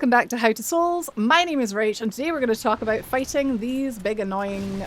welcome back to How to Souls. My name is Rach, and today we're going to talk about fighting these big annoying...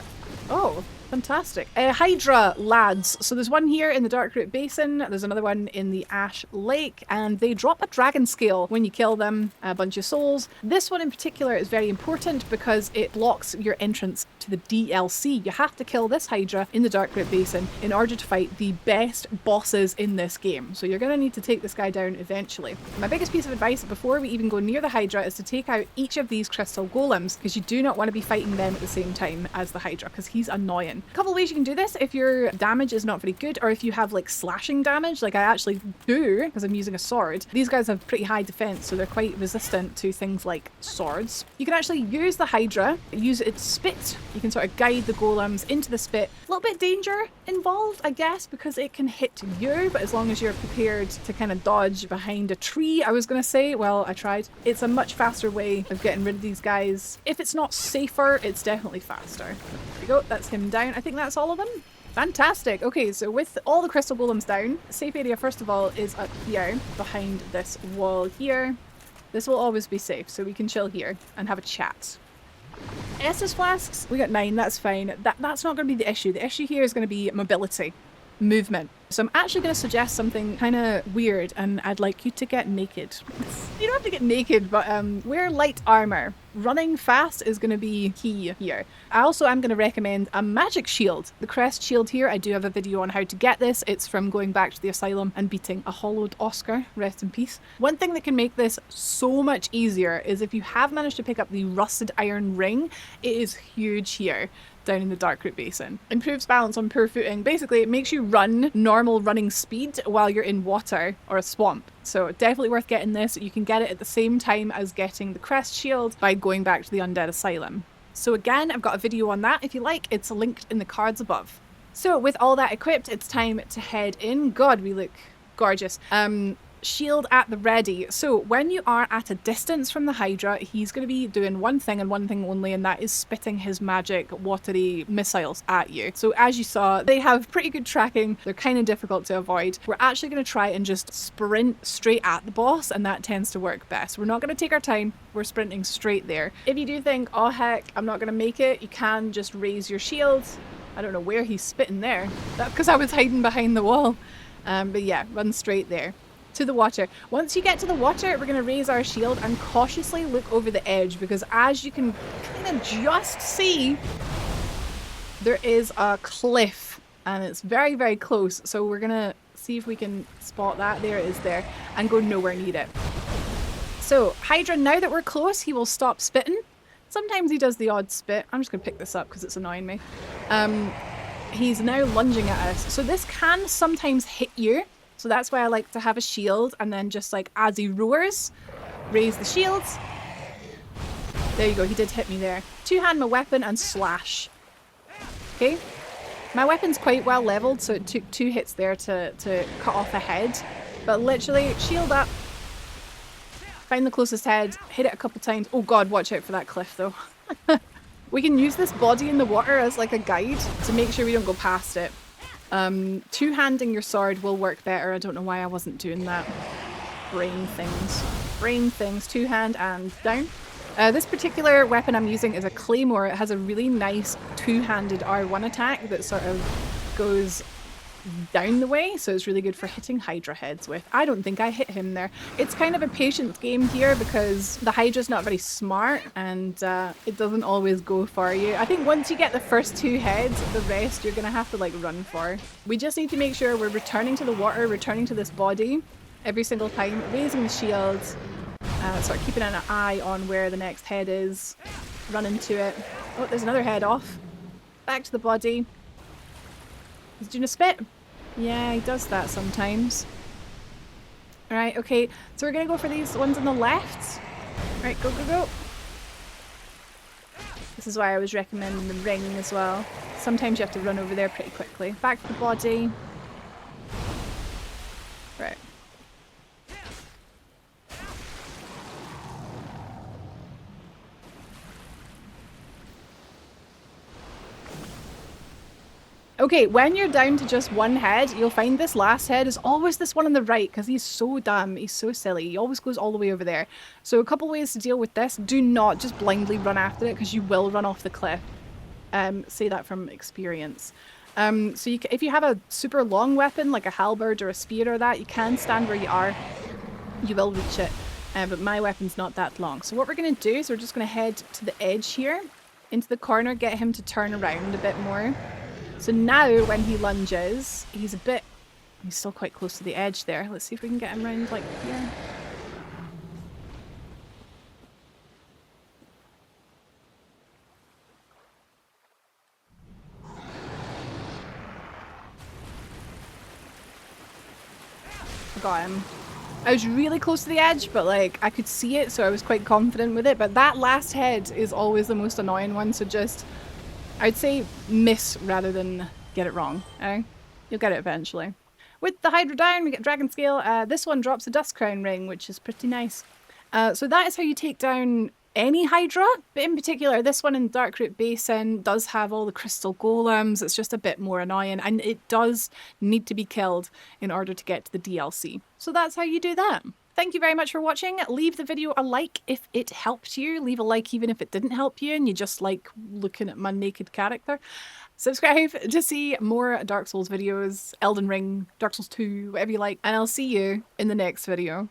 Oh, fantastic. Hydra lads. So there's one here in the Darkroot Basin, there's another one in the Ash Lake, and they drop a dragon scale when you kill them, a bunch of souls. This one in particular is very important because it blocks your entrance to the DLC. You have to kill this Hydra in the Darkroot Basin in order to fight the best bosses in this game. So you're going to need to take this guy down eventually. My biggest piece of advice before we even go near the Hydra is to take out each of these crystal golems, because you do not want to be fighting them at the same time as the Hydra, because he's annoying. A couple of ways you can do this if your damage is not very good, or if you have like slashing damage, like I actually do because I'm using a sword. These guys have pretty high defense, so they're quite resistant to things like swords. You can actually use the Hydra, use its spit. You can sort of guide the golems into the spit. A little bit danger involved, I guess, because it can hit you, but as long as you're prepared to kind of dodge behind a tree, I was going to say, well, I tried. It's a much faster way of getting rid of these guys. If it's not safer, it's definitely faster. There we go, that's him down. I think that's all of them. Fantastic. Okay, so with all the crystal golems down, safe area first of all is up here behind this wall here. This will always be safe, so we can chill here and have a chat. Estus flasks, we got 9, that's fine. That's not going to be the issue. The issue here is going to be mobility, movement. So I'm actually going to suggest something kind of weird, and I'd like you to get naked. You don't have to get naked, but wear light armor. Running fast is going to be key here. I also am going to recommend a magic shield. The crest shield here, I do have a video on how to get this. It's from going back to the asylum and beating a hollowed Oscar, rest in peace. One thing that can make this so much easier is if you have managed to pick up the rusted iron ring, it is huge here down in the Darkroot Basin. Improves balance on poor footing. Basically, it makes you run normal running speed while you're in water or a swamp. So definitely worth getting this. You can get it at the same time as getting the crest shield by going back to the Undead Asylum. So again, I've got a video on that if you like. It's linked in the cards above. So with all that equipped, it's time to head in. God, we look gorgeous. Shield at the ready. So when you are at a distance from the Hydra, he's going to be doing one thing and one thing only, and that is spitting his magic watery missiles at you. So as you saw, they have pretty good tracking. They're kind of difficult to avoid. We're actually going to try and just sprint straight at the boss, and that tends to work best. We're not going to take our time. We're sprinting straight there. If you do think, oh heck, I'm not going to make it, you can just raise your shield. I don't know where he's spitting there. That's because I was hiding behind the wall. But yeah, run straight there to the water. Once you get to the water, we're going to raise our shield and cautiously look over the edge, because as you can kind of just see, there is a cliff and it's very, very close. So we're going to see if we can spot that. There it is there, and go nowhere near it. So Hydra, now that we're close, he will stop spitting. Sometimes he does the odd spit. I'm just going to pick this up because it's annoying me. He's now lunging at us. So this can sometimes hit you. So that's why I like to have a shield, and then just like as he roars, raise the shields. There you go, he did hit me there. Two-hand my weapon and slash. Okay, my weapon's quite well leveled, so it took 2 hits there to cut off a head. But literally, shield up, find the closest head, hit it a couple times. Oh god, watch out for that cliff though. We can use this body in the water as like a guide to make sure we don't go past it. Two-handing your sword will work better. I don't know why I wasn't doing that. Brain things, two-hand and down. This particular weapon I'm using is a claymore. It has a really nice two-handed R1 attack that sort of goes down the way, so it's really good for hitting Hydra heads with. I don't think I hit him there. It's kind of a patience game here because the Hydra's not very smart, and it doesn't always go for you. I think once you get the first 2 heads, the rest you're gonna have to like run for. We just need to make sure we're returning to the water, returning to this body every single time, raising the shield, sort of keeping an eye on where the next head is, run into it. Oh, there's another head off. Back to the body. He's doing a spit. Yeah, he does that sometimes. Alright, okay. So we're going to go for these ones on the left. Alright, go, go, go. This is why I was recommending the ring as well. Sometimes you have to run over there pretty quickly. Back to the body. Right. Okay, when you're down to just one head, you'll find this last head is always this one on the right because he's so dumb. He's so silly. He always goes all the way over there. So a couple ways to deal with this. Do not just blindly run after it because you will run off the cliff. Say that from experience. So if you have a super long weapon like a halberd or a spear or that, you can stand where you are. You will reach it. But my weapon's not that long. So what we're going to do is we're just going to head to the edge here, into the corner, get him to turn around a bit more. So now when he lunges, he's still quite close to the edge there. Let's see if we can get him around like here. I got him. I was really close to the edge, but like I could see it, so I was quite confident with it. But that last head is always the most annoying one, so just, I'd say miss rather than get it wrong. You'll get it eventually. With the Hydra down, we get Dragon Scale. This one drops a Dust Crown ring, which is pretty nice. So that is how you take down any Hydra, but in particular, this one in Darkroot Basin does have all the crystal golems. It's just a bit more annoying, and it does need to be killed in order to get to the DLC. So that's how you do that. Thank you very much for watching. Leave the video a like if it helped you. Leave a like even if it didn't help you and you just like looking at my naked character. Subscribe to see more Dark Souls videos, Elden Ring, Dark Souls 2, whatever you like, and I'll see you in the next video.